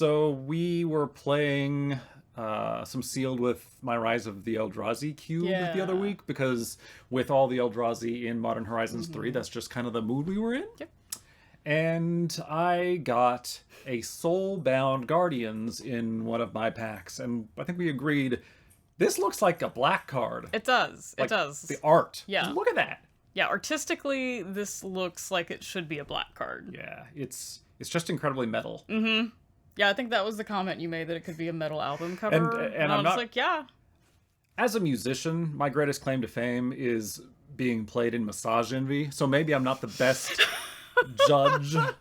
So we were playing some Sealed with my Rise of the Eldrazi cube the other Yeah. week, because with all the Eldrazi in Modern Horizons 3, that's just kind of the mood we were in. Yep. And I got a Soulbound Guardians in one of my packs, and I think we agreed this looks like a black card. It does. Like It does. the art. Yeah. Just look at that. Yeah, artistically, this looks like it should be a black card. Yeah, it's just incredibly metal. Yeah, I think that was the comment you made, that it could be a metal album cover. And I I'm was not like, yeah. As a musician, my greatest claim to fame is being played in Massage Envy. So maybe I'm not the best judge of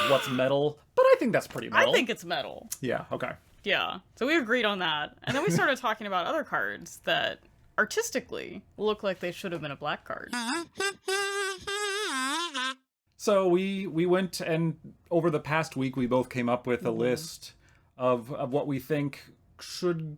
what's metal, but I think that's pretty metal. I think it's metal. Yeah, okay. Yeah. So we agreed on that. And then we started talking about other cards that artistically look like they should have been a black card. So we went, and over the past week we both came up with a list of what we think should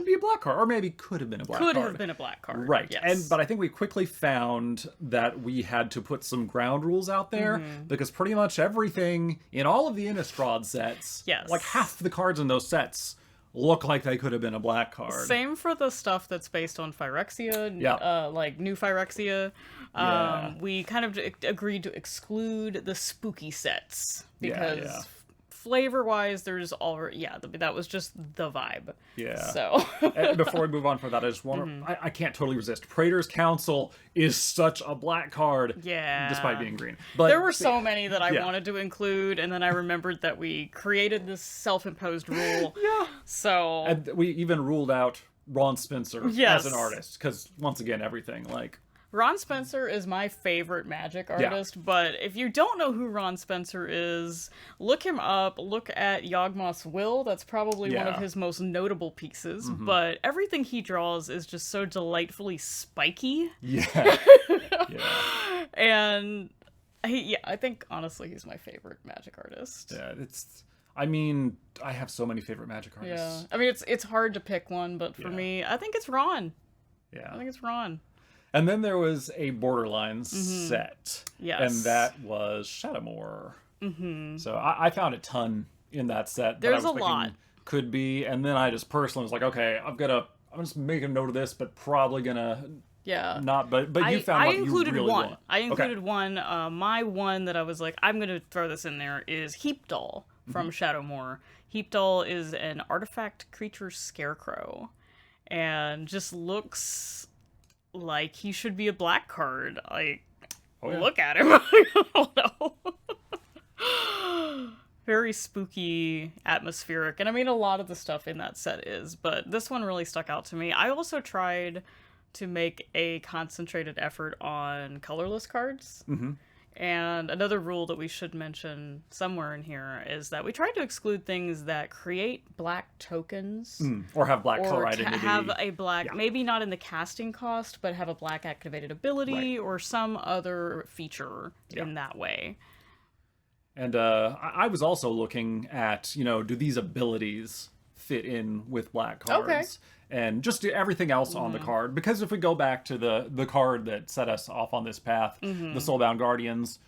be a black card, or maybe could have been a black card. Could have been a black card. Right. Yes. But I think we quickly found that we had to put some ground rules out there, because pretty much everything in all of the Innistrad sets, Yes. like half the cards in those sets, look like they could have been a black card. Same for the stuff that's based on Phyrexia, Yeah. like new Phyrexia. Yeah. We kind of agreed to exclude the spooky sets because yeah. flavor-wise, there's already that was just the vibe. Yeah. So And before we move on from that, I just want to... I can't totally resist. Praetor's Council is such a black card, yeah, despite being green. But there were so many that I Yeah. wanted to include, and then I remembered that we created this self-imposed rule. Yeah. So And we even ruled out Ron Spencer Yes. as an artist, because once again, everything, like... Ron Spencer is my favorite Magic artist, but if you don't know who Ron Spencer is, look him up. Look at Yawgmoth's Will. That's probably one of Yeah. his most notable pieces, but everything he draws is just so delightfully spiky. Yeah. Yeah. And I think honestly he's my favorite Magic artist. Yeah, it's... I mean, I have so many favorite Magic Yeah. artists. I mean, it's hard to pick one, but for Yeah. me, I think it's Ron. Yeah. I think it's Ron. And then there was a Borderlands set. Yes. And that was Shadowmoor. So I found a ton in that set. that I There's was a lot. thinking could be, and then I just personally was like, okay, I'm just making a note of this, but probably gonna Yeah. not. But you found I what included you really one. want. I included Okay. one. My one that I was like, I'm gonna throw this in there is Heap Doll from Shadowmoor. Heap Doll is an artifact creature scarecrow, and just looks like he should be a black card. Like, Oh, yeah. look at him. I don't know. Very spooky, atmospheric, and I mean a lot of the stuff in that set is, but this one really stuck out to me. I also tried to make a concentrated effort on colorless cards. And another rule that we should mention somewhere in here is that we tried to exclude things that create black tokens. Or have black color Or identity. have a black, Yeah. maybe not in the casting cost, but have a black activated ability or some other feature in that way. And I was also looking at, do these abilities fit in with black cards? Okay. And just everything else on the card. Because if we go back to the card that set us off on this path, the Soulbound Guardians,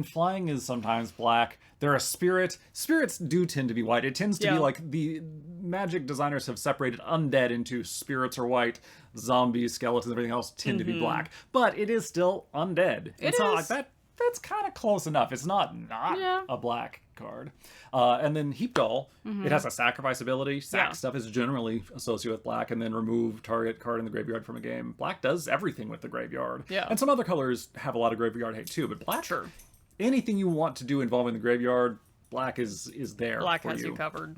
flying is sometimes black. They're a spirit. Spirits do tend to be white. It tends to be like the Magic designers have separated undead into spirits are white, zombies, skeletons, everything else tend to be black. But it is still undead. It's not like that. That's kind of close enough. It's not a black card. And then Heap Doll, it has a sacrifice ability. Sack stuff is generally associated with black, and then remove target card in the graveyard from a game. Black does everything with the graveyard. Yeah. And some other colors have a lot of graveyard hate too, but black, anything you want to do involving the graveyard, black is there. Black for has you covered.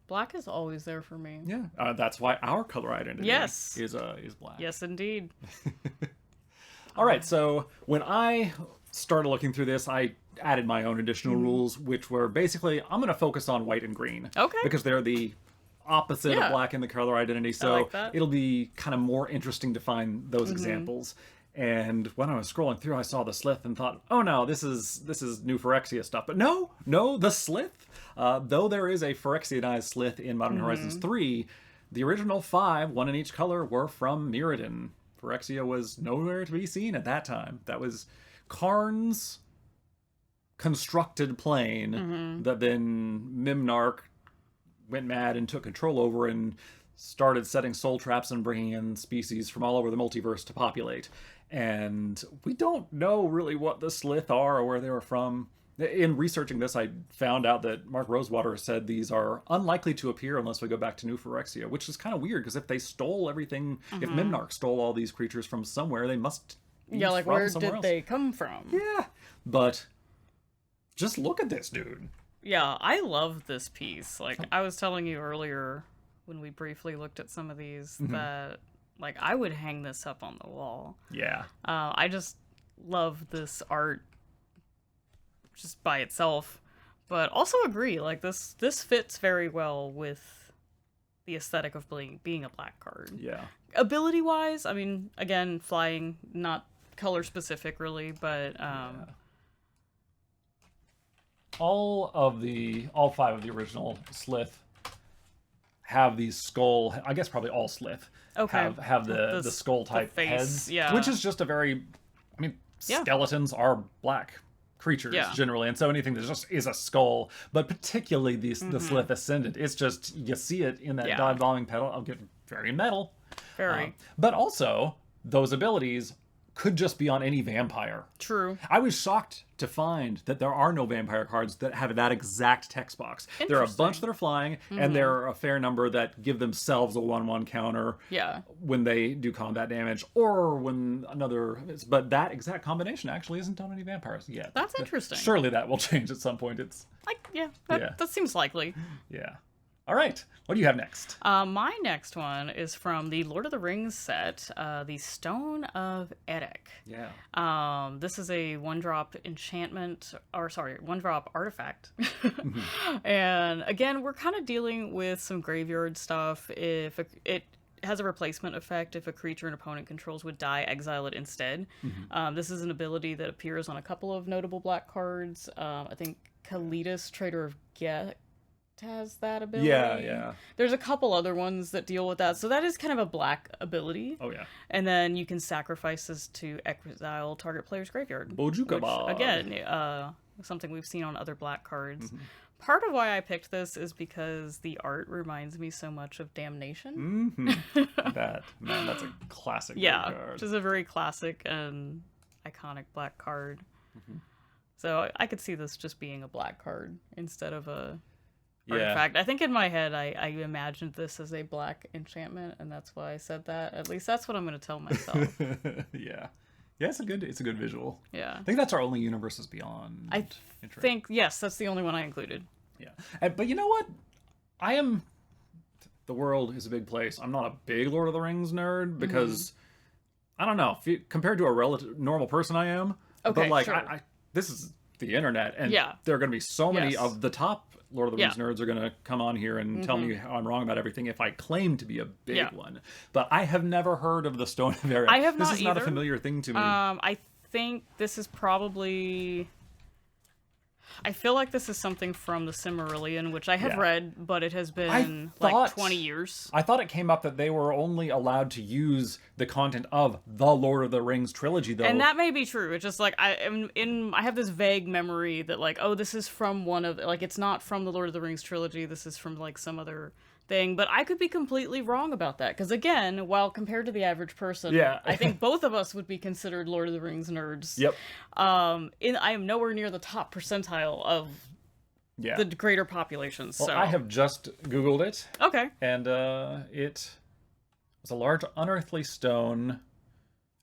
Black is always there for me. Yeah. That's why our color identity is black. Yes, indeed. All right, so when I started looking through this, I added my own additional rules, which were basically, I'm going to focus on white and green. Okay. Because they're the opposite of black in the color identity, so like that. it'll be kind of more interesting to find those examples. And when I was scrolling through, I saw the Slith and thought, oh no, this is new Phyrexia stuff. But no, the Slith, though there is a Phyrexianized Slith in Modern Horizons 3, the original 5, one in each color, were from Mirrodin. Phyrexia was nowhere to be seen at that time. That was Karn's constructed plane that then Mimnarch went mad and took control over and started setting soul traps and bringing in species from all over the multiverse to populate. And we don't know really what the Slith are or where they were from. In researching this, I found out that Mark Rosewater said these are unlikely to appear unless we go back to New Phyrexia, which is kind of weird, because if they stole everything, if Mimnarch stole all these creatures from somewhere, they must be like, from where somewhere did else. they come from? Yeah, but just look at this dude. Yeah, I love this piece. Like, I was telling you earlier when we briefly looked at some of these that, like, I would hang this up on the wall. Yeah. I just love this art just by itself, but also agree, like, this fits very well with the aesthetic of being a black card. Yeah. Ability wise, I mean, again, flying, not color specific really, but all 5 of the original Slith have these skull, I guess probably all Slith have the skull type heads, which is just a very, I mean, skeletons are black creatures generally, and so anything that just is a skull, but particularly the Slith Ascendant, it's just, you see it in that dive-bombing pedal. I'll get very metal. But also, those abilities could just be on any vampire. True. I was shocked to find that there are no vampire cards that have that exact text box. There are a bunch that are flying, and there are a fair number that give themselves a 1/1 counter when they do combat damage, or when another... But that exact combination actually isn't on any vampires yet. That's interesting. Surely that will change at some point. It's like, that seems likely. Yeah. All right. What do you have next? My next one is from the Lord of the Rings set, the Stone of Edic. Yeah. This is a 1-drop enchantment, or sorry, 1-drop artifact. And again, we're kind of dealing with some graveyard stuff. If it has a replacement effect, if a creature an opponent controls would die, exile it instead. This is an ability that appears on a couple of notable black cards. I think Kalitas, Trader of Get, has that ability. Yeah. There's a couple other ones that deal with that. So that is kind of a black ability. Oh, yeah. And then you can sacrifice this to exile target player's graveyard. Bojuka which, again, something we've seen on other black cards. Part of why I picked this is because the art reminds me so much of Damnation. That's a classic card. Which is a very classic and iconic black card. So I could see this just being a black card instead of a artifact. I think in my head I imagined this as a black enchantment, and that's why I said that. At least that's what I'm going to tell myself. Yeah, it's a good visual. Yeah, I think that's our only Universes Beyond. I think yes, that's the only one I included. Yeah, but you know what? The world is a big place. I'm not a big Lord of the Rings nerd because I don't know, compared to a normal person I am. Okay, but like sure. this is the internet, and there are going to be so many of the top Lord of the Rings nerds are going to come on here and tell me how I'm wrong about everything if I claim to be a big one. But I have never heard of the Stone of Edic. I have not either. This is not a familiar thing to me. I think this is probably... I feel like this is something from the Silmarillion, which I have read, but it has been like 20 years. I thought it came up that they were only allowed to use the content of the Lord of the Rings trilogy, though. And that may be true. It's just like I have this vague memory that like, oh, this is from one of, like, it's not from the Lord of the Rings trilogy. This is from like some other thing, but I could be completely wrong about that, because again, while compared to the average person, I think both of us would be considered Lord of the Rings nerds. Yep. I am nowhere near the top percentile of the greater population. Well, so I have just Googled it. Okay. And it was a large unearthly stone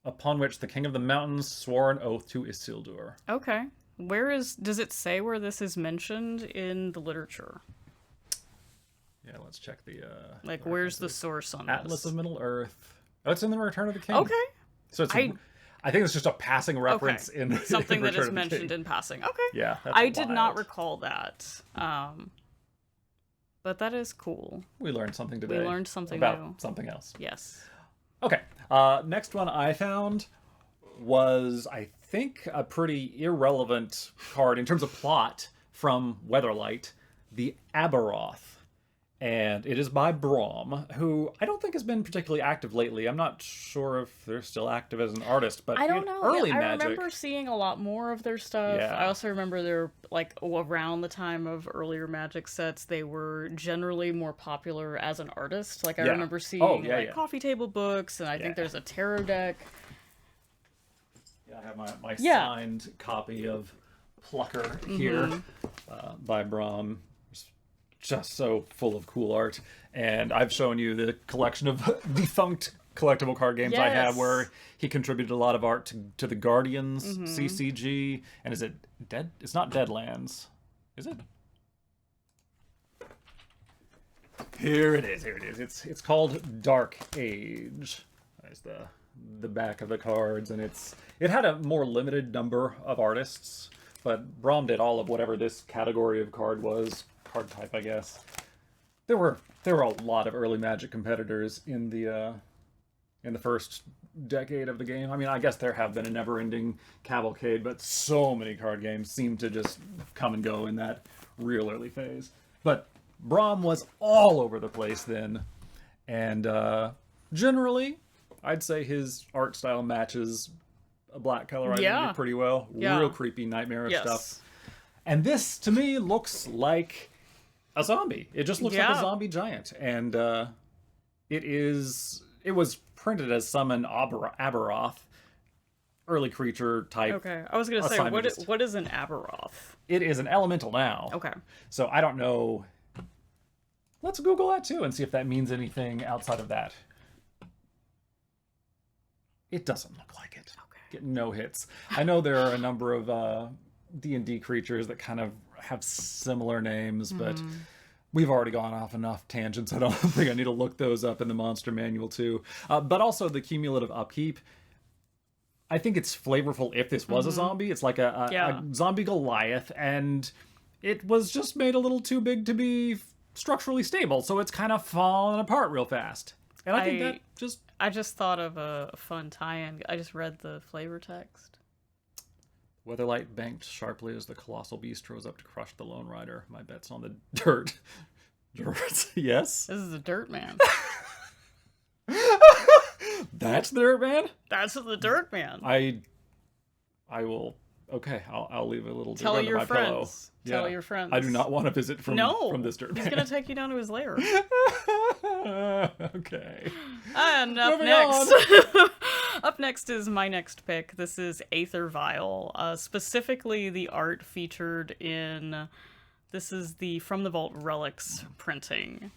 upon which the King of the Mountains swore an oath to Isildur. Okay. Does it say where this is mentioned in the literature? Yeah, let's check the... where's the source on Atlas this? of Middle-earth. Oh, it's in the Return of the King. Okay. So it's I think it's just a passing reference in something that is King. mentioned in passing. Okay. Yeah, that's I did not recall that. But that is cool. We learned something today. We learned something about new. Something else. Yes. Okay. Next one I found was, I think, a pretty irrelevant card in terms of plot from Weatherlight, the Aberoth. And it is by Braum, who I don't think has been particularly active lately. I'm not sure if they're still active as an artist, but I don't know. early I Magic. remember seeing a lot more of their stuff. Yeah. I also remember they're like around the time of earlier Magic sets, they were generally more popular as an artist. Like I remember seeing like coffee table books, and I think there's a tarot deck. Yeah, I have my signed copy of Plucker here by Braum. Just so full of cool art. And I've shown you the collection of defunct collectible card games I have where he contributed a lot of art to the Guardians CCG. And is it Dead? It's not Deadlands. Is it? Here it is. It's called Dark Age. There's the back of the cards, and it had a more limited number of artists, but Braum did all of whatever this category of card was. Card type, I guess. There were a lot of early Magic competitors in the first decade of the game. I mean, I guess there have been a never-ending cavalcade, but so many card games seem to just come and go in that real early phase. But Braum was all over the place then, and generally, I'd say his art style matches a black color item pretty well. Real creepy, nightmarish stuff. And this, to me, looks like a zombie. It just looks like a zombie giant. And it was printed as Summon Aberoth, early creature type. Okay, I was going to say, what is an Aberoth? It is an elemental now. Okay. So I don't know. Let's Google that too and see if that means anything outside of that. It doesn't look like it. Okay. Getting no hits. I know there are a number of D&D creatures that kind of have similar names, but we've already gone off enough tangents. I don't think I need to look those up in the monster manual too. But also the cumulative upkeep. I think it's flavorful if this was a zombie. It's like a zombie Goliath, and it was just made a little too big to be structurally stable, so it's kind of falling apart real fast. And I think that just... I just thought of a fun tie-in. I just read the flavor text. Weatherlight banked sharply as the colossal beast rose up to crush the Lone Rider. My bet's on the dirt. Dirt? Yes? This is the Dirt Man. That's the Dirt Man? That's the Dirt Man. I will... Okay, I'll leave a little dirt under my pillow. Tell your friends. I do not want to visit from this Dirt Man. He's going to take you down to his lair. Okay. And up up next is my next pick. This is Aether Vile. Specifically, the art featured in... This is the From the Vault Relics printing,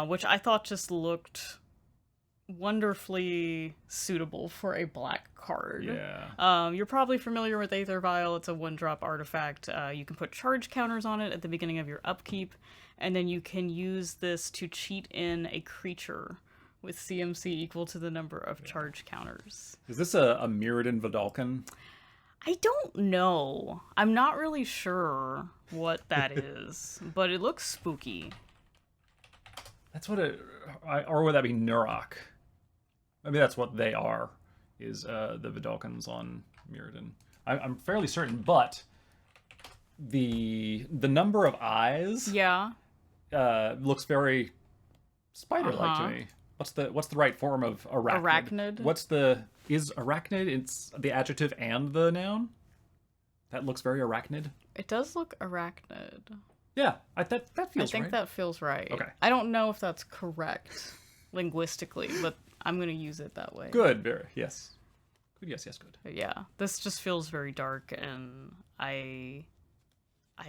which I thought just looked wonderfully suitable for a black card. You're probably familiar with Aether Vile. It's a 1-drop artifact. You can put charge counters on it at the beginning of your upkeep, and then you can use this to cheat in a creature with CMC equal to the number of charge counters. Is this a Mirrodin Vidalcan? I don't know. I'm not really sure what that is, but it looks spooky. That's what it... Or would that be Nurok? I mean, that's what they are, is the Vidalcans on Mirrodin. I'm fairly certain, but the number of eyes looks very spider-like to me. What's the right form of arachnid? Arachnid? Is arachnid, it's the adjective and the noun? That looks very arachnid. It does look arachnid. Yeah, that feels right. I think that feels right. Okay. I don't know if that's correct linguistically, but I'm going to use it that way. Good, very, yes. Good, yes, good. But yeah, this just feels very dark, and I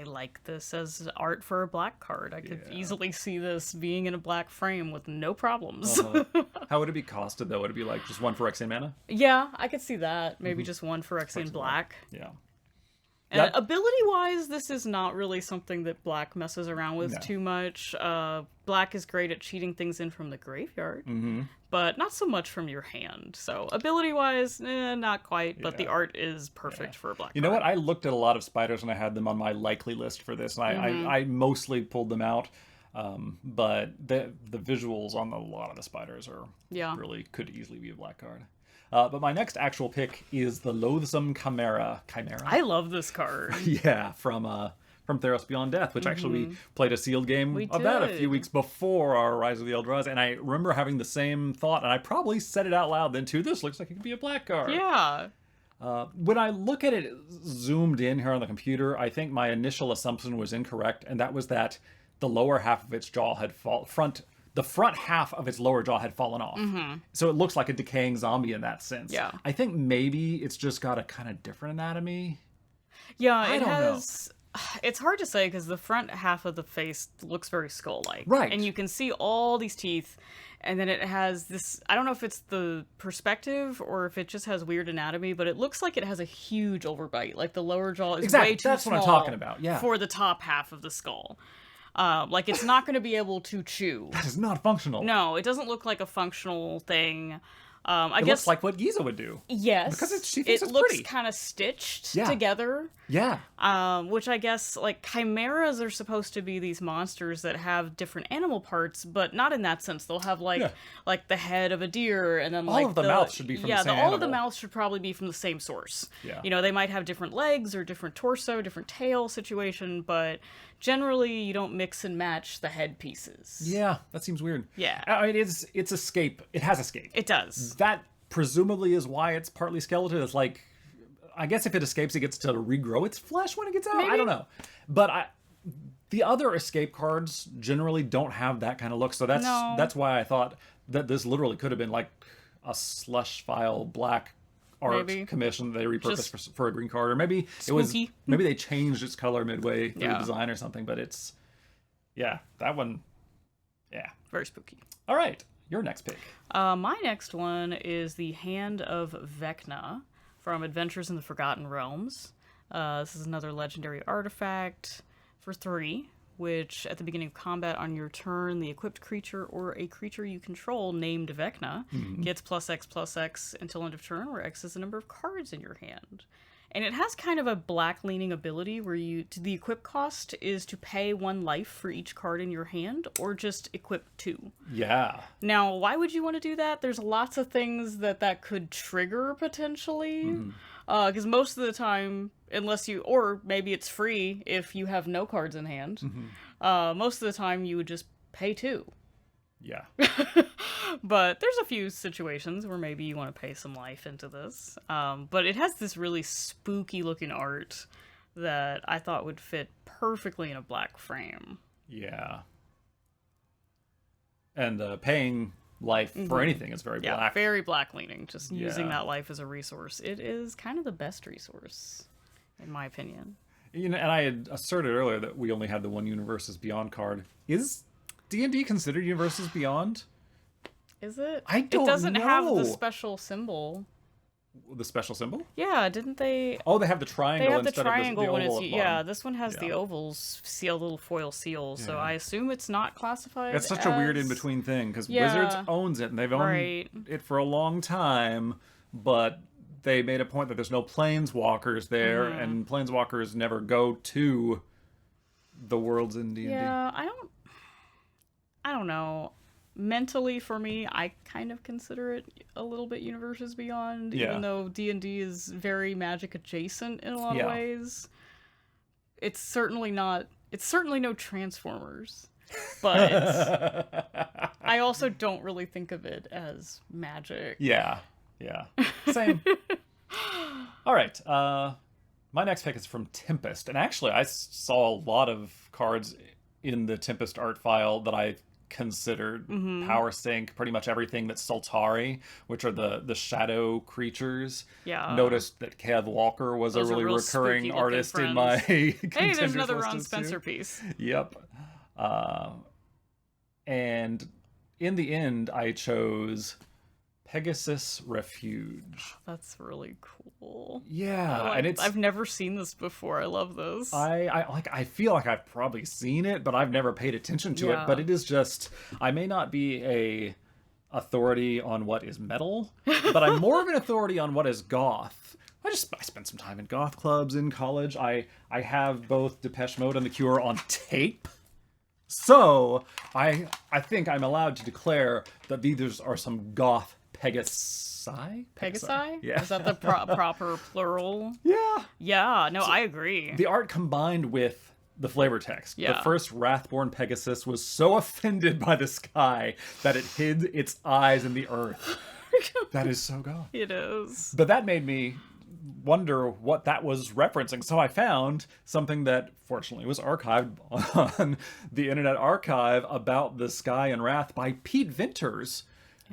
like this as art for a black card. I could easily see this being in a black frame with no problems. How would it be costed, though? Would it be like just 1 Phyrexian mana? Yeah, I could see that. Maybe just 1 Phyrexian black. Yeah. And ability-wise, this is not really something that black messes around with too much. Black is great at cheating things in from the graveyard, but not so much from your hand. So ability-wise, not quite, but the art is perfect for a black card. You know what? I looked at a lot of spiders and I had them on my likely list for this, and I mostly pulled them out. But the visuals on a lot of the spiders are really could easily be a black card. But my next actual pick is the Loathsome Chimera. I love this card. Yeah, from from Theros Beyond Death, which actually we played a sealed game of that a few weeks before our Rise of the Eldrazi, and I remember having the same thought, and I probably said it out loud then too. This looks like it could be a black card. Yeah. When I look at it zoomed in here on the computer, I think my initial assumption was incorrect, and that was that the lower half of its jaw had the front half of its lower jaw had fallen off. So it looks like a decaying zombie in that sense. Yeah. I think maybe it's just got a kind of different anatomy. Yeah, it has. It's hard to say because the front half of the face looks very skull-like. Right. And you can see all these teeth, and then it has this, I don't know if it's the perspective or if it just has weird anatomy, but it looks like it has a huge overbite. Like the lower jaw is way too That's small what I'm talking about. Yeah. for the top half of the skull. Like it's not going to be able to chew. That is not functional. No, it doesn't look like a functional thing. I It guess looks like what Giza would do. yes, Because she thinks it it's looks pretty. kind of stitched Yeah. together. Yeah. Which I guess, like, chimeras are supposed to be these monsters that have different animal parts, but not in that sense. They'll have, like, Yeah. like the head of a deer, and then, All of the mouths should be from the same all of the animal. mouths should probably be from the same source. Yeah. You know, they might have different legs or different torso, different tail situation, but generally you don't mix and match the head pieces. Yeah, that seems weird. Yeah. I mean, it's escape. It has escape. It does. That presumably is why it's partly skeleton. It's like, I guess if it escapes, it gets to regrow its flesh when it gets out. Maybe. I don't know. But the other escape cards generally don't have that kind of look. So that's why I thought that this literally could have been like a slush file black art Maybe. commission that they repurposed for a green card, or maybe Spooky. maybe they changed its color midway through Yeah. design or something. But that one, yeah. Very spooky. All right, your next pick. My next one is the Hand of VCna from Adventures in the Forgotten Realms. This is another legendary artifact for 3, which at the beginning of combat on your turn, the equipped creature or a creature you control named VCna gets +X/+X until end of turn, where X is the number of cards in your hand. And it has kind of a black-leaning ability where the equip cost is to pay 1 life for each card in your hand, or just equip 2. Yeah. Now, why would you want to do that? There's lots of things that could trigger, potentially. Because most of the time, or maybe it's free if you have no cards in hand, most of the time you would just pay 2. Yeah. But there's a few situations where maybe you want to pay some life into this. But it has this really spooky looking art that I thought would fit perfectly in a black frame. Yeah. And paying life for anything is very Yeah, black. very black leaning. Just using Yeah. that life as a resource. It is kind of the best resource, in my opinion. You know, and I had asserted earlier that we only had the one Universes Beyond card. Is D&D considered Universes Beyond? Is it? I don't It doesn't have know. the special symbol. The special symbol? Yeah, didn't they? Oh, they have the triangle They have the instead triangle of the when oval it's at the bottom. this one has the Yeah. ovals seal, little foil seal. So Yeah. I assume it's not classified. It's such a weird as- in-between thing, because Yeah. Wizards owns it, and they've owned Right. it for a long time, but they made a point that there's no planeswalkers there, and planeswalkers never go to the worlds in D&D. Yeah, I don't know. Mentally, for me, I kind of consider it a little bit Universes Beyond, Yeah. even though D&D is very magic adjacent in a lot Yeah. of ways. It's certainly not. It's certainly no Transformers, but I also don't really think of it as magic. Yeah. Same. All right. My next pick is from Tempest. And actually, I saw a lot of cards in the Tempest art file that I considered power sync. Pretty much everything that's Sultari, which are the shadow creatures. Yeah. Noticed that Kev Walker was a Those are really real recurring spooky-looking artist in my Hey, contenders there's another list Ron as Spencer too. piece. Yep. And in the end, I chose Pegasus Refuge. That's really cool. Yeah, and it's I've never seen this before. I love this. I feel like I've probably seen it, but I've never paid attention to it. But it is just, I may not be a authority on what is metal, but I'm more of an authority on what is goth. I spent some time in goth clubs in college. I have both Depeche Mode and The Cure on tape. So I think I'm allowed to declare that these are some goth Pegasi? Pegasi? Yeah. Is that the proper plural? Yeah. Yeah, no, I agree. The art combined with the flavor text. Yeah. The first Wrathborn Pegasus was so offended by the sky that it hid its eyes in the earth. That is so God. It is. But that made me wonder what that was referencing. So I found something that fortunately was archived on the Internet Archive about the Sky and Wrath by Pete Venters.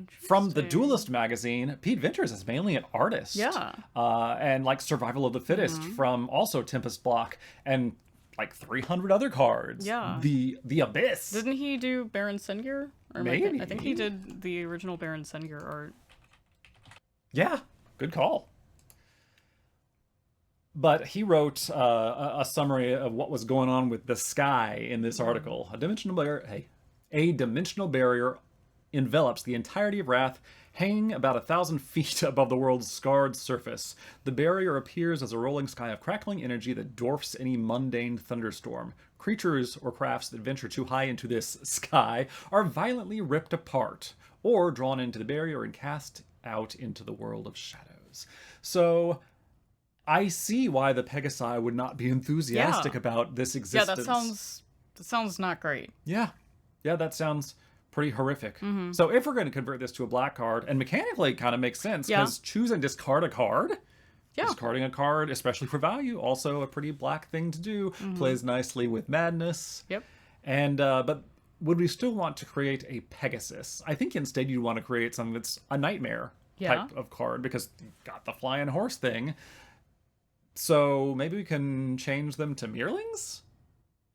From the Duelist magazine. Pete Venters is mainly an artist. Yeah. And like Survival of the Fittest from also Tempest Block and like 300 other cards. Yeah. The Abyss. Didn't he do Baron Sengir? Or Maybe. I think he did the original Baron Sengir art. Yeah, good call. But he wrote a summary of what was going on with the sky in this article. A dimensional barrier envelops the entirety of Wrath, hanging about 1,000 feet above the world's scarred surface. The barrier appears as a rolling sky of crackling energy that dwarfs any mundane thunderstorm. Creatures or crafts that venture too high into this sky are violently ripped apart, or drawn into the barrier and cast out into the world of shadows. So I see why the Pegasi would not be enthusiastic about this existence. Yeah, that sounds not great. Yeah, that sounds pretty horrific. So if we're going to convert this to a black card, and mechanically it kind of makes sense, because choose and discard a card. Yeah. Discarding a card, especially for value, also a pretty black thing to do. Plays nicely with Madness. Yep. And but would we still want to create a Pegasus? I think instead you'd want to create something that's a nightmare type of card, because you've got the flying horse thing. So maybe we can change them to Mirlings?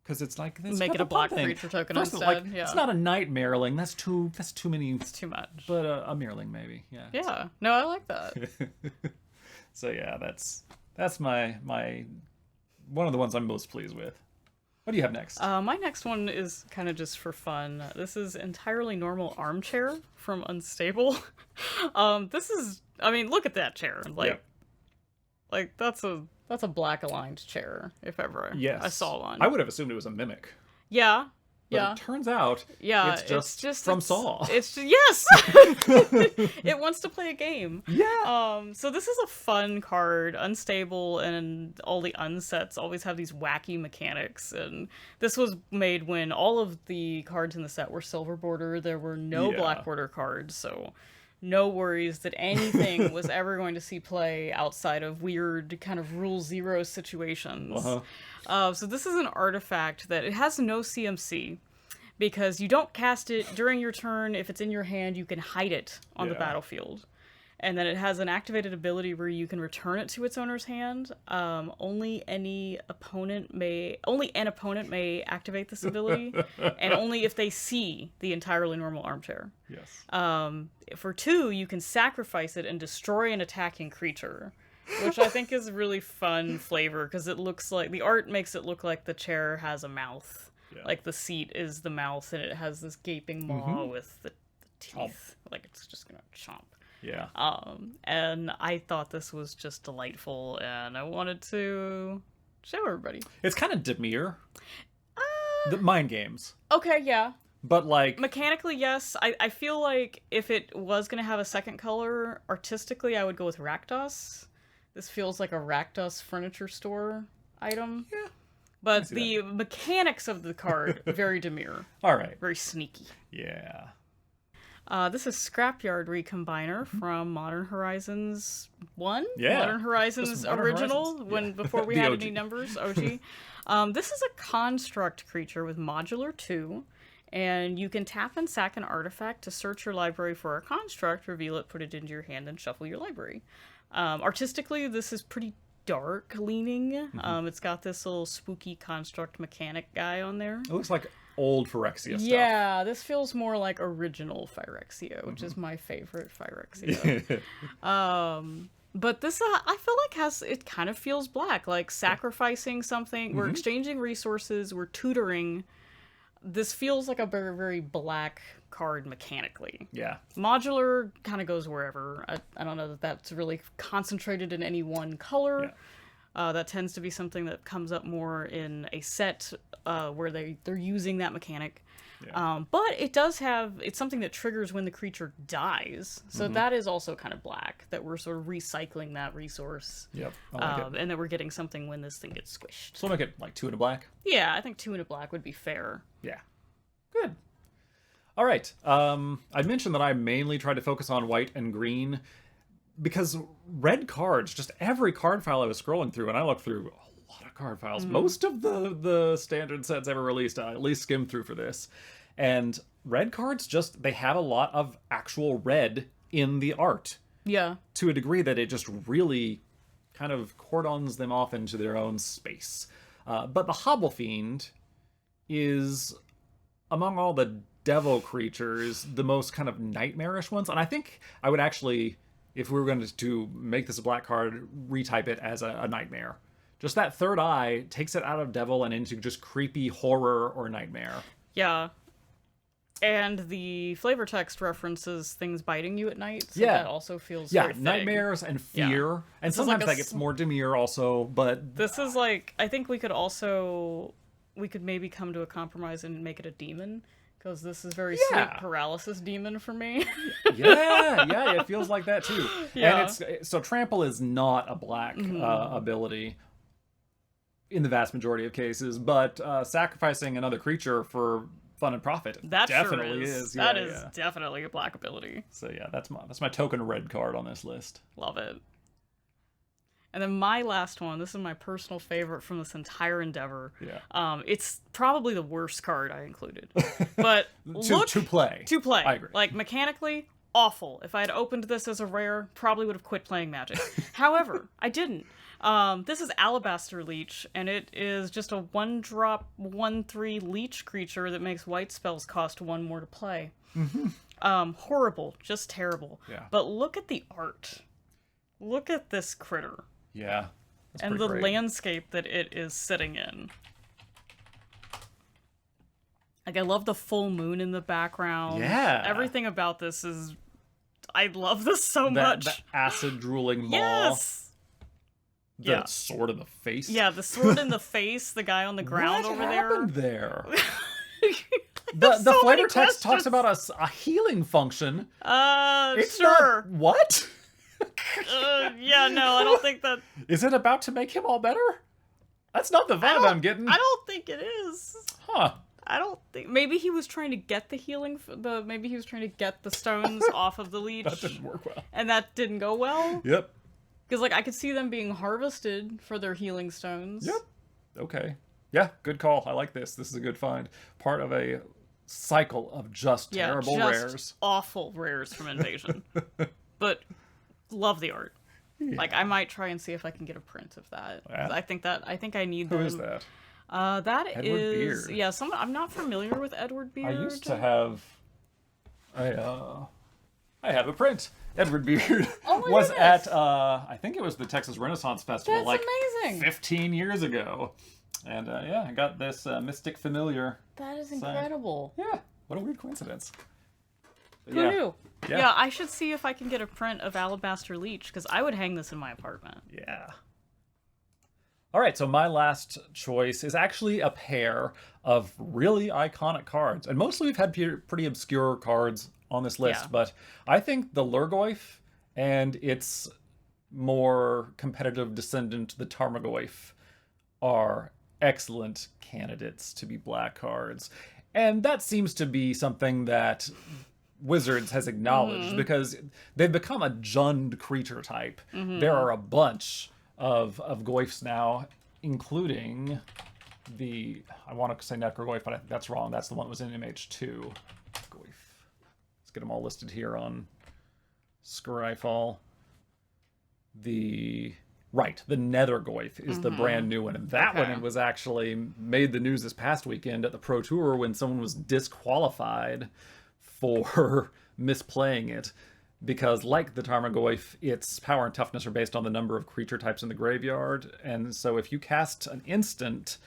Because it's like make it a black creature token instead. Like, it's not a nightmareling. That's too many. It's too much. But a Mirling maybe. Yeah. Yeah. No, I like that. So yeah, that's my one of the ones I'm most pleased with. What do you have next? My next one is kind of just for fun. This is Entirely Normal Armchair from Unstable. This is, I mean, look at that chair. Like that's a black aligned chair, if ever I saw one. I would have assumed it was a mimic. Yeah. But it turns out it's just from Saw. It's just, yes! It wants to play a game. Yeah. So this is a fun card, unstable, and all the unsets always have these wacky mechanics. And this was made when all of the cards in the set were silver border. There were no black border cards, so no worries that anything was ever going to see play outside of weird kind of Rule Zero situations. So this is an artifact that it has no CMC, because you don't cast it during your turn. If it's in your hand, you can hide it on the battlefield. And then it has an activated ability where you can return it to its owner's hand. Only an opponent may activate this ability, and only if they see the Entirely Normal Armchair. Yes. For 2, you can sacrifice it and destroy an attacking creature, which I think is really fun flavor, because it looks like the art makes it look like the chair has a mouth. Like the seat is the mouth, and it has this gaping maw with the teeth. Like it's just gonna chomp. Yeah. And I thought this was just delightful, and I wanted to show everybody. It's kind of demure. The mind games. Okay, yeah. But like mechanically, yes. I feel like if it was gonna have a second color, artistically, I would go with Rakdos. This feels like a Rakdos furniture store item. Yeah. But the mechanics of the card, very demure. All right. Very sneaky. Yeah. This is Scrapyard Recombiner from Modern Horizons 1? Yeah. Modern Horizons original, before we had OG. any numbers, OG. This is a construct creature with modular 2, and you can tap and sack an artifact to search your library for a construct, reveal it, put it into your hand, and shuffle your library. Artistically, this is pretty dark leaning. It's got this little spooky construct mechanic guy on there. It looks like old Phyrexia stuff. Yeah, this feels more like original Phyrexia, which is my favorite Phyrexia. But this, I feel like it kind of feels black, like sacrificing something. We're exchanging resources, we're tutoring. This feels like a very, very black card mechanically. Yeah. Modular kind of goes wherever. I don't know that that's really concentrated in any one color. That tends to be something that comes up more in a set where they're using that mechanic. Yeah. But it does have, it's something that triggers when the creature dies. So that is also kind of black, that we're sort of recycling that resource. Yep. I like it. And that we're getting something when this thing gets squished. So we'll make it like 2 and a black. Yeah, I think 2 and a black would be fair. Yeah. Good. All right. I mentioned that I mainly tried to focus on white and green because red cards, just every card file I was scrolling through, and I looked through a lot of card files. Most of the standard sets ever released, I at least skimmed through for this. And red cards just, they have a lot of actual red in the art. Yeah. To a degree that it just really kind of cordons them off into their own space. But the Hobble Fiend is, among all the devil creatures, the most kind of nightmarish ones. And I think I would actually, if we were going to make this a black card, retype it as a nightmare. Just that third eye takes it out of devil and into just creepy horror or nightmare. Yeah. And the flavor text references things biting you at night, so yeah. that also feels yeah, very fitting. Nightmares and fear. Yeah. And sometimes that gets more demure also, but... This is like, I think we could maybe come to a compromise and make it a demon, because this is very sleep paralysis demon for me. yeah, it feels like that too. Yeah. And so trample is not a black ability in the vast majority of cases, but sacrificing another creature for fun and profit that definitely sure is. That is definitely a black ability. So yeah, that's my token red card on this list. Love it. And then my last one, this is my personal favorite from this entire endeavor. Yeah. It's probably the worst card I included. But to play. I agree. Like, mechanically, awful. If I had opened this as a rare, probably would have quit playing Magic. However, I didn't. This is Alabaster Leech, and it is just a 1-drop, 1/3 leech creature that makes white spells cost 1 more to play. Horrible. Just terrible. Yeah. But look at the art. Look at this critter. Yeah. And the landscape that it is sitting in. Like, I love the full moon in the background. Yeah. Everything about this is... I love this so much. The acid drooling maw. Yes! The sword in the face. Yeah, the sword in the face, the guy on the ground over there. What happened there? The flavor text talks about a healing function. It's sure. Not, what? Yeah, no, I don't think that... Is it about to make him all better? That's not the vibe I'm getting. I don't think it is. Huh. I don't think... Maybe he was trying to get the healing... Maybe he was trying to get the stones off of the leech. That didn't work well. And that didn't go well? Yep. Because, like, I could see them being harvested for their healing stones. Yep. Okay. Yeah, good call. I like this. This is a good find. Part of a cycle of just terrible rares. Awful rares from Invasion. But love the art. Yeah. Like, I might try and see if I can get a print of that. Yeah. I think I need them. Who is that? That Edward is... Beard. Yeah, I'm not familiar with Edward Beard. I used to have... I have a print. Edward Beard was goodness. at, I think it was the Texas Renaissance Festival. That's amazing. 15 years ago. And I got this Mystic Familiar. That is incredible. Yeah, what a weird coincidence. But Who knew? Yeah. Yeah, I should see if I can get a print of Alabaster Leech, because I would hang this in my apartment. Yeah. All right, so my last choice is actually a pair of really iconic cards. And mostly we've had pretty obscure cards on this list, but I think the Lurgoyf and its more competitive descendant, the Tarmogoyf, are excellent candidates to be black cards. And that seems to be something that Wizards has acknowledged because they've become a Jund creature type. There are a bunch of Goyfs now, including the, I want to say Necrogoyf, but I think that's wrong. That's the one that was in MH2. Goyf. Let's get them all listed here on Scryfall. The Nethergoyf is the brand new one. And that one was actually made the news this past weekend at the Pro Tour when someone was disqualified for misplaying it. Because like the Tarmogoyf, its power and toughness are based on the number of creature types in the graveyard. And so if you cast an instant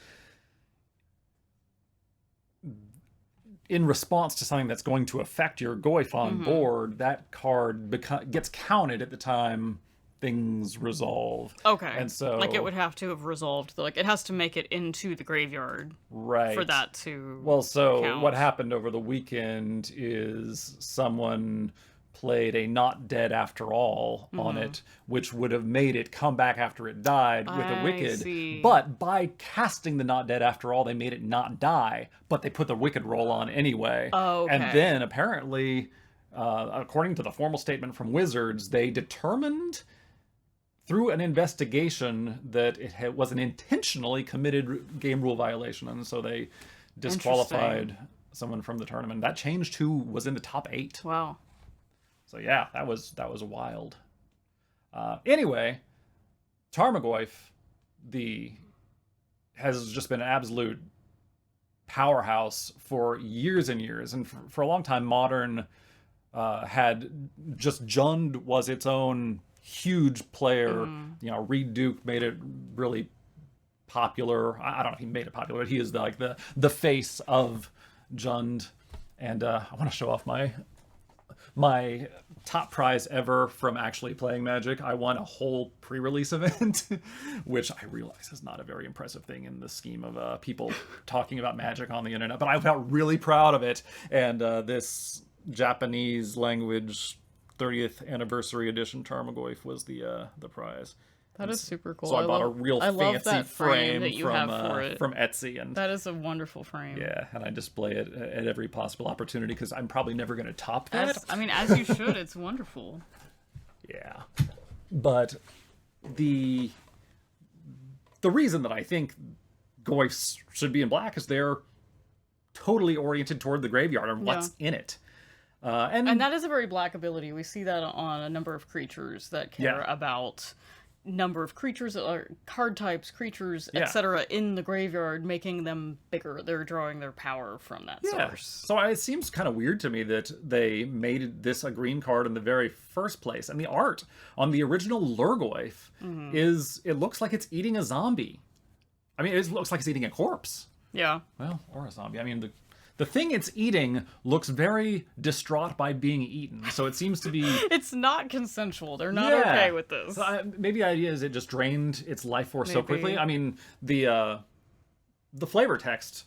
in response to something that's going to affect your Goyf on board, that card gets counted at the time things resolve. Okay. And so like it would have to have resolved. Like it has to make it into the graveyard right for that to well so count. what happened over the weekend is someone played a not dead after all on it, which would have made it come back after it died with a I wicked. see. But by casting the not dead after all, they made it not die, but they put the wicked roll on anyway. Oh, okay. And then apparently, according to the formal statement from Wizards, they determined through an investigation that it was an intentionally committed game rule violation, and so they disqualified someone from the tournament. That changed who was in the top 8. Wow. So yeah, that was wild. Anyway, Tarmogoyf has just been an absolute powerhouse for years and years, and for a long time, Modern had just Jund was its own huge player. You know, Reed Duke made it really popular. I don't know if he made it popular, but he is the face of Jund. And I want to show off my top prize ever from actually playing Magic. I won a whole pre-release event, which I realize is not a very impressive thing in the scheme of people talking about Magic on the internet, but I felt really proud of it. And this Japanese language 30th anniversary edition Tarmogoyf was the prize. That is super cool. So I bought a real fancy that frame that you from have for it. from Etsy, and That is a wonderful frame. yeah, and I display it at every possible opportunity because I'm probably never going to top that. As you should. It's wonderful. Yeah, but the reason that I think Goyfs should be in black is they're totally oriented toward the graveyard and what's in it. And that is a very black ability. We see that on a number of creatures that care about number of creatures, card types, creatures, etc. in the graveyard, making them bigger. They're drawing their power from that source. So it seems kind of weird to me that they made this a green card in the very first place. And the art on the original Lurgoyf it looks like it's eating a zombie. I mean, it looks like it's eating a corpse. Yeah. Well, or a zombie. I mean, the thing it's eating looks very distraught by being eaten, so it seems to be... It's not consensual. They're not okay with this. So maybe the idea is it just drained its life force so quickly. I mean, the flavor text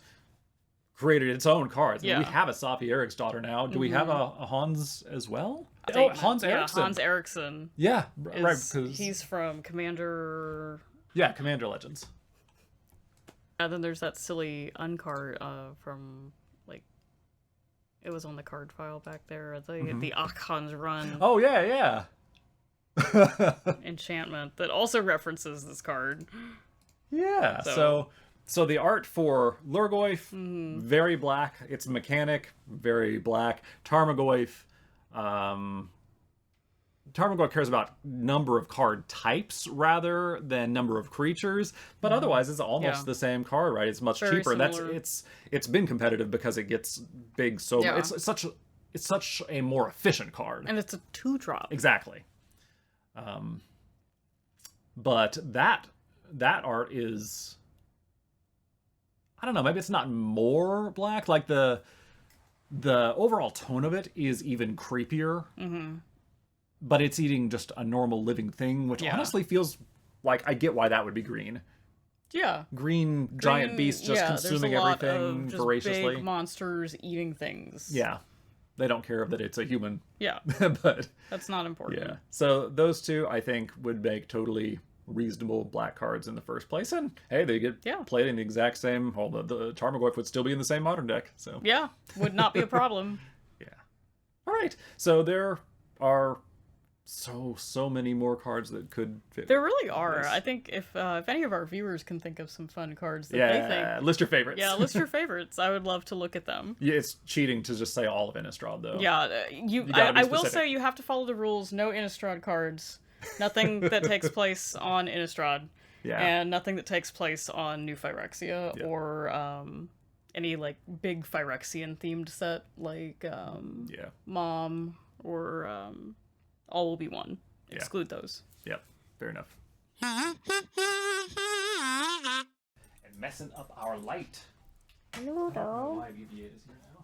created its own cards. I mean, we have a Safi Eriksdotter now. Do we have a Hans as well? Hans Eriksson. Hans Eriksson. Yeah, right. Because he's from Commander... Yeah, Commander Legends. And then there's that silly uncard from... It was on the card file back there. The Akhans Run. Oh, yeah. Enchantment that also references this card. Yeah. So the art for Lurgoyf, very black. Its mechanic, very black. Tarmogoyf, Tarmogoyf cares about number of card types rather than number of creatures, but otherwise it's almost the same card, right? It's much cheaper. Similar. It's been competitive because it gets big it's such a more efficient card. And it's a 2-drop. Exactly. But that art is, I don't know, maybe it's not more black. Like the overall tone of it is even creepier. But it's eating just a normal living thing, which honestly feels like I get why that would be green. Yeah. Green giant beast just consuming everything voraciously. Big monsters eating things. Yeah. They don't care that it's a human. Yeah. But that's not important. Yeah. So those two, I think, would make totally reasonable black cards in the first place. And hey, they get played in the exact same... Well, the Tarmogoyf would still be in the same Modern deck. So yeah. Would not be a problem. Yeah. All right. So there are... So many more cards that could fit. There really are. I think if any of our viewers can think of some fun cards that they think... list your favorites. Yeah, list your favorites. I would love to look at them. Yeah, it's cheating to just say all of Innistrad, though. Yeah, I will say you have to follow the rules. No Innistrad cards. Nothing that takes place on Innistrad. Yeah. And nothing that takes place on New Phyrexia or any like big Phyrexian themed set like Mom or All Will Be One. Exclude those. Yep, fair enough. And messing up our light. Noodle. Why BB-8 is here now.